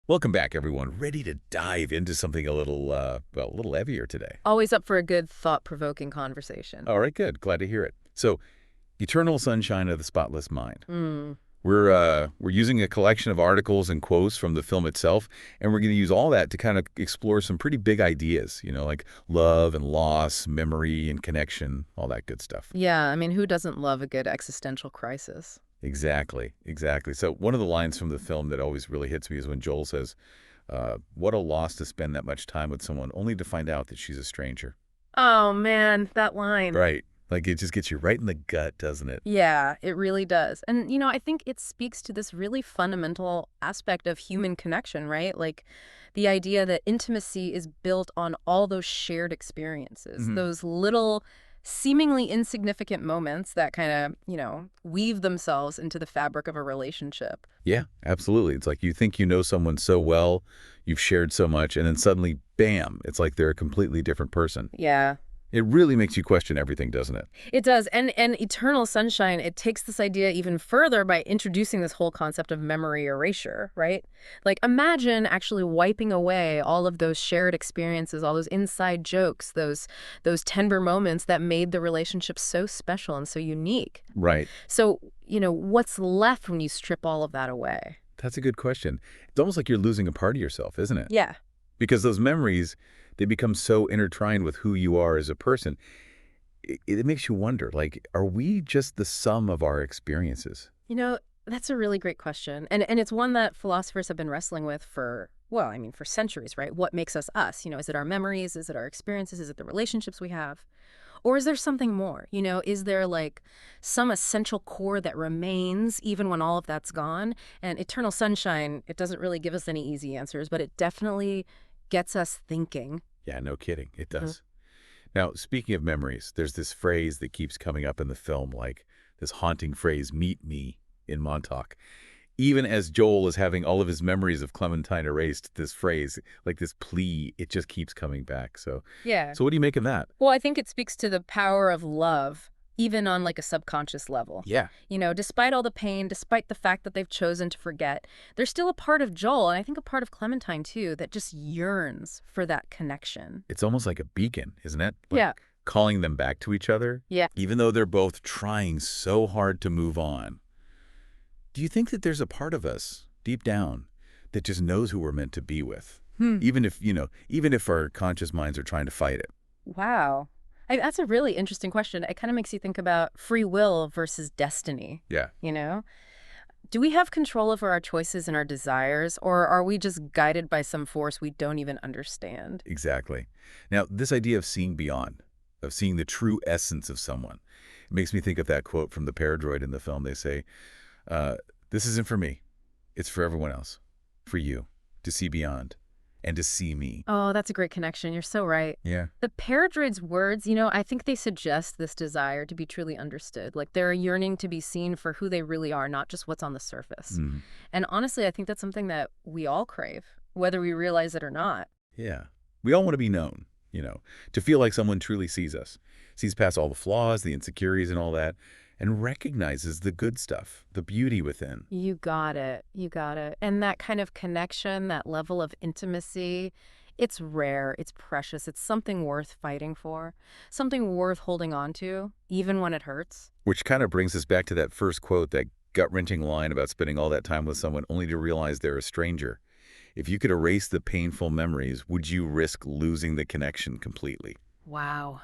Welcome back, everyone. Ready to dive into something a little, well, a little heavier today. Always up for a good, thought-provoking conversation. All right, good. Glad to hear it. So, Eternal Sunshine of the Spotless Mind. Mm. We're using a collection of articles and quotes from the film itself, and we're going to use all that to kind of explore some pretty big ideas, like love and loss, memory and connection, all that good stuff. Yeah, I mean, who doesn't love a good existential crisis? Exactly, exactly. So one of the lines from the film that always really hits me is when Joel says, what a loss to spend that much time with someone only to find out that she's a stranger. Oh, man, that line. Right. Like it just gets you right in the gut, doesn't it? Yeah, it really does. And, I think it speaks to this really fundamental aspect of human connection, right? Like the idea that intimacy is built on all those shared experiences, Hmm. those little seemingly insignificant moments that kind of, weave themselves into the fabric of a relationship. Yeah, absolutely. It's like you think you know someone so well, you've shared so much, and then suddenly, bam, it's like they're a completely different person. Yeah. It really makes you question everything, doesn't it? It does. And Eternal Sunshine, it takes this idea even further by introducing this whole concept of memory erasure, right? Like imagine actually wiping away all of those shared experiences, all those inside jokes, those tender moments that made the relationship so special and so unique. Right. So, what's left when you strip all of that away? That's a good question. It's almost like you're losing a part of yourself, isn't it? Yeah. Because those memories, they become so intertwined with who you are as a person. It makes you wonder, like, are we just the sum of our experiences? That's a really great question. And it's one that philosophers have been wrestling with for, well, I mean, for centuries, right? What makes us us? Is it our memories? Is it our experiences? Is it the relationships we have? Or is there something more? Is there like some essential core that remains even when all of that's gone? And Eternal Sunshine, it doesn't really give us any easy answers, but it definitely gets us thinking. Yeah, no kidding. It Mhm. does. Now, speaking of memories, there's this phrase that keeps coming up in the film, like this haunting phrase, meet me in Montauk. Even as Joel is having all of his memories of Clementine erased, this phrase, like this plea, it just keeps coming back. So, Yeah. so what do you make of that? Well, I think it speaks to the power of love, even on like a subconscious level. Yeah, Despite all the pain, despite the fact that they've chosen to forget, there's still a part of Joel, and I think a part of Clementine too, that just yearns for that connection. it's almost like a beacon, isn't it? Like Yeah. calling them back to each other, Yeah. even though they're both trying so hard to move on. Do you think that there's a part of us deep down that just knows who we're meant to be with? Hmm. Even if our conscious minds are trying to fight it. Wow. That's a really interesting question. It kind of makes you think about free will versus destiny, Yeah. you know? Do we have control over our choices and our desires, or are we just guided by some force we don't even understand? Exactly. Now, this idea of seeing beyond, of seeing the true essence of someone, it makes me think of that quote from the paradroid in the film. They say, this isn't for me. It's for everyone else. For you. To see beyond. And to see me. Oh, that's a great connection. You're so right. Yeah. The paradroid's words, I think they suggest this desire to be truly understood. Like they're yearning to be seen for who they really are, not just what's on the surface. Mm. And honestly, I think that's something that we all crave, whether we realize it or not. Yeah. We all want to be known, to feel like someone truly sees us, sees past all the flaws, the insecurities and all that, and recognizes the good stuff, the beauty within. You got it. You got it. And that kind of connection, that level of intimacy, it's rare, it's precious, it's something worth fighting for, something worth holding on to, even when it hurts. Which kind of brings us back to that first quote, that gut-wrenching line about spending all that time with someone only to realize they're a stranger. If you could erase the painful memories, would you risk losing the connection completely? Wow.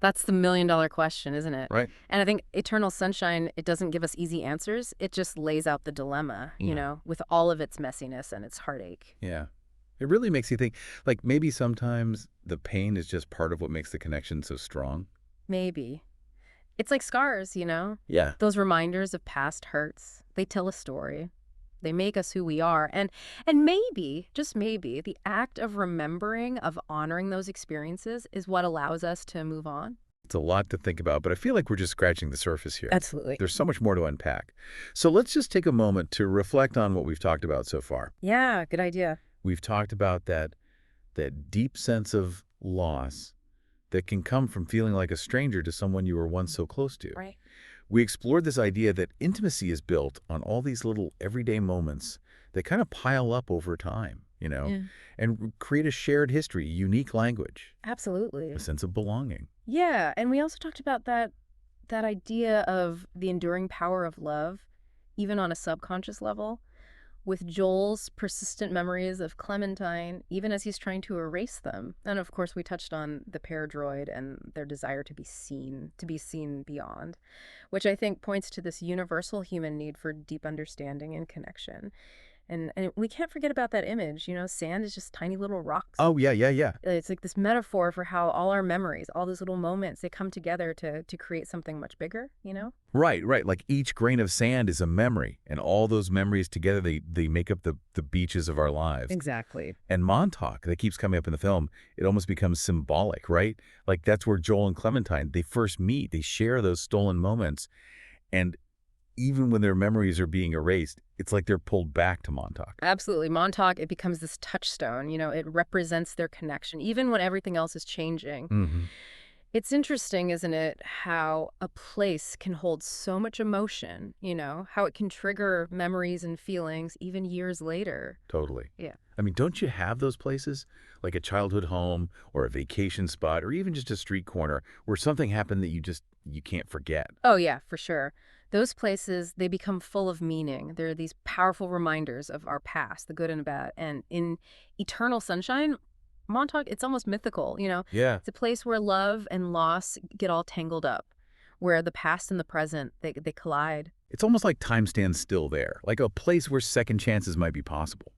That's the million-dollar question, isn't it? Right? And I think Eternal Sunshine, it doesn't give us easy answers. It just lays out the dilemma, Yeah. with all of its messiness and its heartache. Yeah. It really makes you think, like maybe sometimes the pain is just part of what makes the connection so strong. Maybe. It's like scars. Yeah. Those reminders of past hurts. They tell a story. They make us who we are. And maybe, just maybe, the act of remembering, of honoring those experiences is what allows us to move on. It's a lot to think about, but I feel like we're just scratching the surface here. Absolutely. There's so much more to unpack. So let's just take a moment to reflect on what we've talked about so far. Yeah, good idea. We've talked about that deep sense of loss that can come from feeling like a stranger to someone you were once so close to. Right. We explored this idea that intimacy is built on all these little everyday moments they kind of pile up over time, Yeah. and create a shared history, unique language, a Absolutely. sense of belonging. Yeah, and we also talked about that idea of the enduring power of love, even on a subconscious level, with Joel's persistent memories of Clementine, even as he's trying to erase them. And of course, we touched on the paradroid and their desire to be seen beyond, which I think points to this universal human need for deep understanding and connection. And we can't forget about that image. Sand is just tiny little rocks. Oh, yeah, yeah, yeah. It's like this metaphor for how all our memories, all those little moments, they come together to create something much bigger? Right, right. Like each grain of sand is a memory, and all those memories together, they make up the beaches of our lives. Exactly. And Montauk, that keeps coming up in the film, it almost becomes symbolic, right? Like that's where Joel and Clementine, they first meet, they share those stolen moments, and even when their memories are being erased, it's like they're pulled back to Montauk. Absolutely. Montauk, it becomes this touchstone. It represents their connection, even when everything else is changing. Hmm. It's interesting, isn't it, how a place can hold so much emotion, how it can trigger memories and feelings even years later. Totally. Yeah. I mean, don't you have those places, like a childhood home or a vacation spot or even just a street corner where something happened that you can't forget? Oh, yeah, for sure. Those places, they become full of meaning. They're these powerful reminders of our past, the good and the bad. And in Eternal Sunshine, Montauk, it's almost mythical. Yeah. It's a place where love and loss get all tangled up, where the past and the present, they collide. It's almost like time stands still there, like a place where second chances might be possible.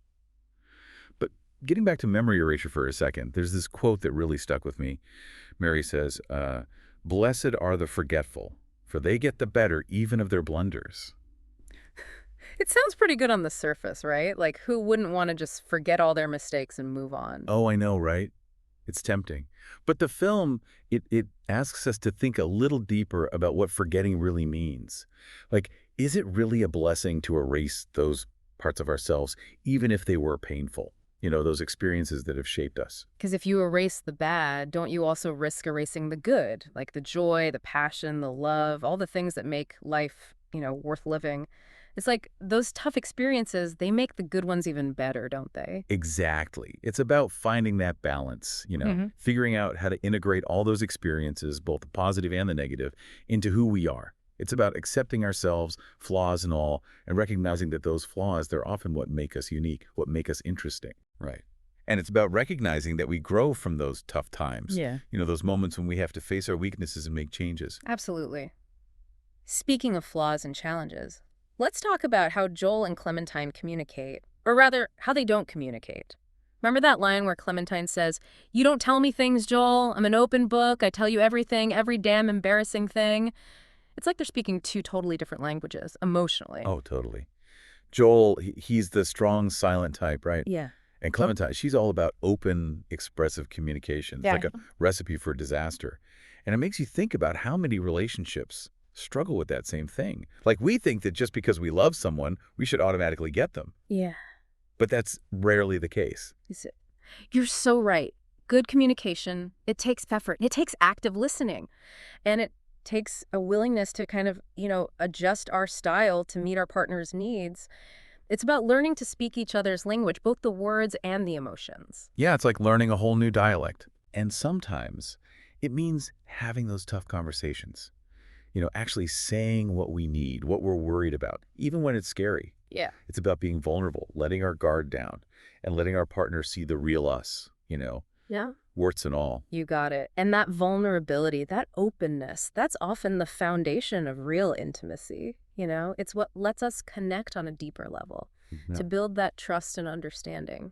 But getting back to memory erasure for a second, there's this quote that really stuck with me. Mary says, "Blessed are the forgetful, for they get the better even of their blunders." It sounds pretty good on the surface, right? Like, who wouldn't want to just forget all their mistakes and move on? Oh, I know, right? It's tempting. But the film, it asks us to think a little deeper about what forgetting really means. Like, is it really a blessing to erase those parts of ourselves, even if they were painful? Those experiences that have shaped us. Because if you erase the bad, don't you also risk erasing the good? Like the joy, the passion, the love, all the things that make life, worth living. It's like those tough experiences, they make the good ones even better, don't they? Exactly. It's about finding that balance, Hmm. figuring out how to integrate all those experiences, both the positive and the negative, into who we are. It's about accepting ourselves, flaws and all, and recognizing that those flaws, they're often what make us unique, what make us interesting. Right. And it's about recognizing that we grow from those tough times, Yeah. those moments when we have to face our weaknesses and make changes. Absolutely. Speaking of flaws and challenges, let's talk about how Joel and Clementine communicate, or rather, how they don't communicate. Remember that line where Clementine says, "You don't tell me things, Joel. I'm an open book. I tell you everything, every damn embarrassing thing." It's like they're speaking two totally different languages, emotionally. Oh, totally. Joel, he's the strong, silent type, right? Yeah. And Clementine, she's all about open, expressive communication. It's Yeah. like a recipe for disaster. And it makes you think about how many relationships struggle with that same thing. Like we think that just because we love someone, we should automatically get them. Yeah. But that's rarely the case. You're so right. Good communication, it takes effort. It takes active listening. And it takes a willingness to kind of, adjust our style to meet our partner's needs. It's about learning to speak each other's language, both the words and the emotions. Yeah, it's like learning a whole new dialect. And sometimes it means having those tough conversations. Actually saying what we need, what we're worried about, even when it's scary. Yeah. It's about being vulnerable, letting our guard down, and letting our partner see the real us, Yeah. warts and all. You got it. And that vulnerability, that openness, that's often the foundation of real intimacy. It's what lets us connect on a deeper level, Yeah. to build that trust and understanding,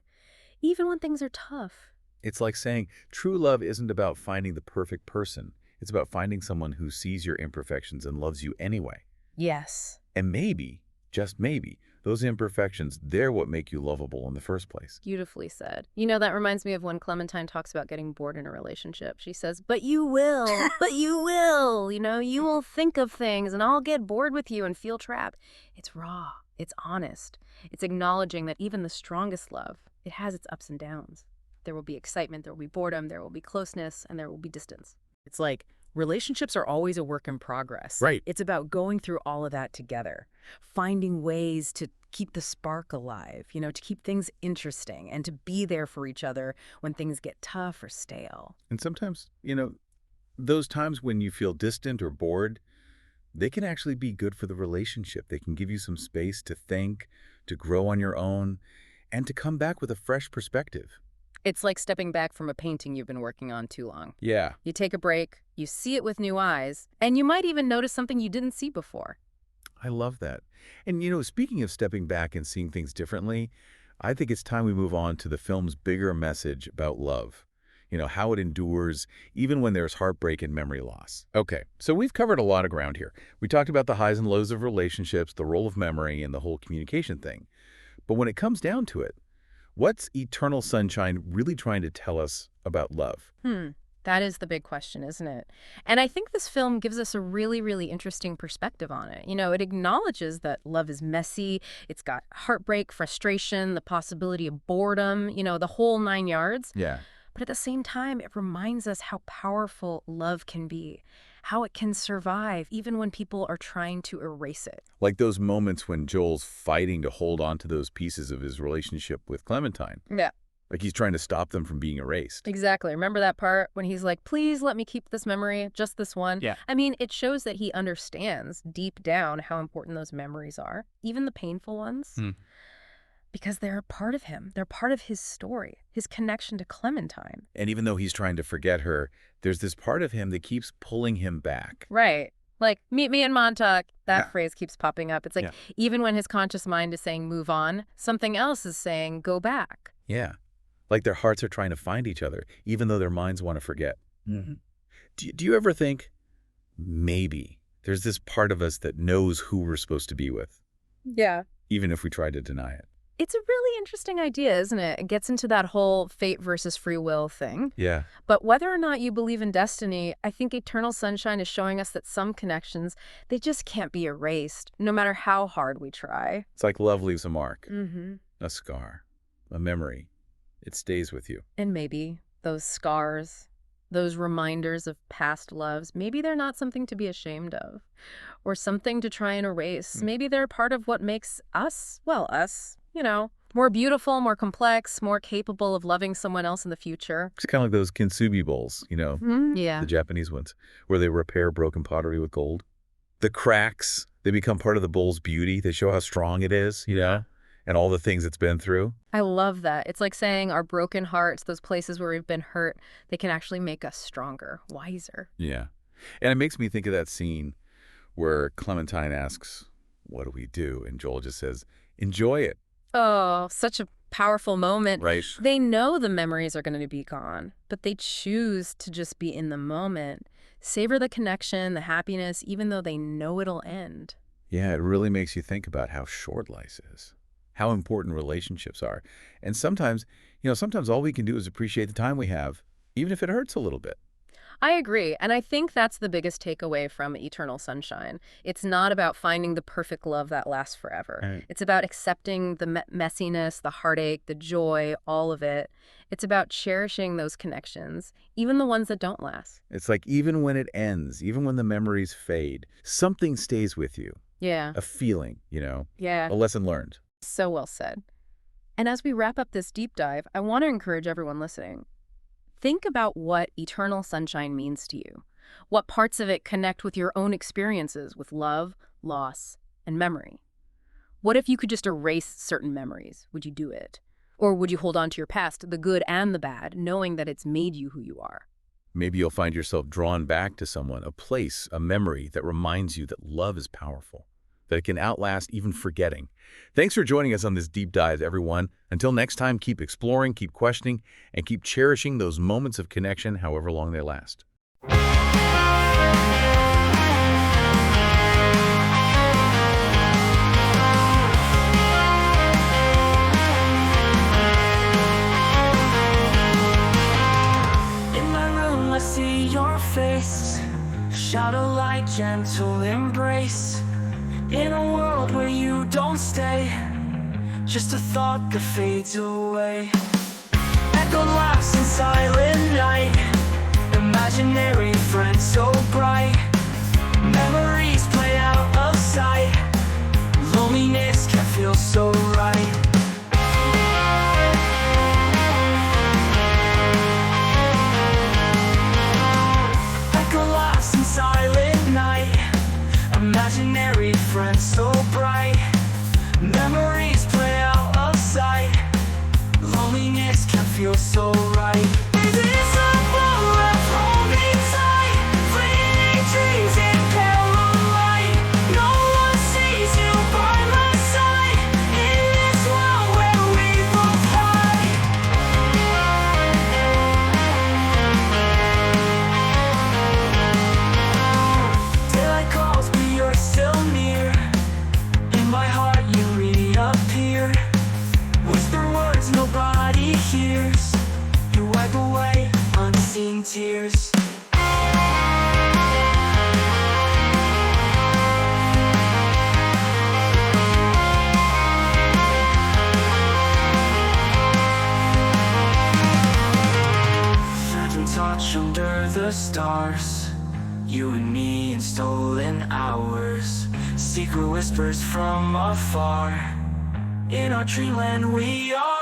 even when things are tough. It's like saying true love isn't about finding the perfect person. It's about finding someone who sees your imperfections and loves you anyway. Yes. And maybe, just maybe, those imperfections, they're what make you lovable in the first place. Beautifully said. That reminds me of when Clementine talks about getting bored in a relationship. She says, "But you will, but you will, you will think of things and I'll get bored with you and feel trapped." It's raw. It's honest. It's acknowledging that even the strongest love, it has its ups and downs. There will be excitement, there will be boredom, there will be closeness, and there will be distance. It's like relationships are always a work in progress. Right. It's about going through all of that together, finding ways to keep the spark alive, to keep things interesting and to be there for each other when things get tough or stale. And sometimes, those times when you feel distant or bored, they can actually be good for the relationship. They can give you some space to think, to grow on your own, and to come back with a fresh perspective. It's like stepping back from a painting you've been working on too long. Yeah. You take a break, you see it with new eyes, and you might even notice something you didn't see before. I love that. And, speaking of stepping back and seeing things differently, I think it's time we move on to the film's bigger message about love. How it endures, even when there's heartbreak and memory loss. Okay, so we've covered a lot of ground here. We talked about the highs and lows of relationships, the role of memory, and the whole communication thing. But when it comes down to it, what's Eternal Sunshine really trying to tell us about love? That is the big question, isn't it? And I think this film gives us a really, really interesting perspective on it. It acknowledges that love is messy. It's got heartbreak, frustration, the possibility of boredom, the whole 9 yards. Yeah. But at the same time, it reminds us how powerful love can be, how it can survive even when people are trying to erase it. Like those moments when Joel's fighting to hold on to those pieces of his relationship with Clementine. Yeah. Like he's trying to stop them from being erased. Exactly. Remember that part when he's like, please let me keep this memory, just this one? Yeah. I mean, it shows that he understands deep down how important those memories are, even the painful ones. Because they're a part of him. They're part of his story, his connection to Clementine. And even though he's trying to forget her, there's this part of him that keeps pulling him back. Right. Like, meet me in Montauk. That Yeah. phrase keeps popping up. It's like, even when his conscious mind is saying move on, something else is saying go back. Yeah. Like their hearts are trying to find each other, even though their minds want to forget. Do you ever think, maybe there's this part of us that knows who we're supposed to be with, Yeah. even if we try to deny it? It's a really interesting idea, isn't it? It gets into that whole fate versus free will thing. Yeah. But whether or not you believe in destiny, I think Eternal Sunshine is showing us that some connections, they just can't be erased, no matter how hard we try. It's like love leaves a mark, Mm-hmm. a scar, a memory. It stays with you. And maybe those scars, those reminders of past loves, maybe they're not something to be ashamed of or something to try and erase. Maybe they're part of what makes us, more beautiful, more complex, more capable of loving someone else in the future. It's kind of like those kintsugi bowls, Yeah. the Japanese ones, where they repair broken pottery with gold. The cracks, they become part of the bowl's beauty. They show how strong it is, and all the things it's been through. I love that. It's like saying our broken hearts, those places where we've been hurt, they can actually make us stronger, wiser. Yeah. And it makes me think of that scene where Clementine asks, what do we do? And Joel just says, enjoy it. Oh, such a powerful moment. Right. They know the memories are going to be gone, but they choose to just be in the moment. Savor the connection, the happiness, even though they know it'll end. Yeah, it really makes you think about how short life is, how important relationships are. And sometimes all we can do is appreciate the time we have, even if it hurts a little bit. I agree, and I think that's the biggest takeaway from Eternal Sunshine. It's not about finding the perfect love that lasts forever. Right. It's about accepting the messiness, the heartache, the joy, all of it. It's about cherishing those connections, even the ones that don't last. It's like even when it ends, even when the memories fade, something stays with you. Yeah. A feeling, Yeah. a lesson learned. So well said. And as we wrap up this deep dive, I want to encourage everyone listening. Think about what Eternal Sunshine means to you. What parts of it connect with your own experiences with love, loss, and memory? What if you could just erase certain memories? Would you do it? Or would you hold on to your past, the good and the bad, knowing that it's made you who you are? Maybe you'll find yourself drawn back to someone, a place, a memory that reminds you that love is powerful, that it can outlast even forgetting. Thanks for joining us on this deep dive, everyone. Until next time, keep exploring, keep questioning, and keep cherishing those moments of connection, however long they last. In my room, I see your face, shadow light, gentle embrace. In a world where you don't stay, just a thought that fades away. Echo laughs in silent night. imaginary friend so bright. Memories play out of sight. Loneliness can feel so right. Like a lost and silent night. Imaginary friend so bright. Memories play out of sight. Loneliness can feel so right. It is a bullet holding tight. Fleeting dreams in pale light. No one sees you by my side. In this world where we both hide. Daylight calls but you're still near. In my heart you reappear. Whisper words nobody hears. You wipe away unseen tears. Phantom touch under the stars. You and me in stolen hours. Secret whispers from afar. In our dreamland we are.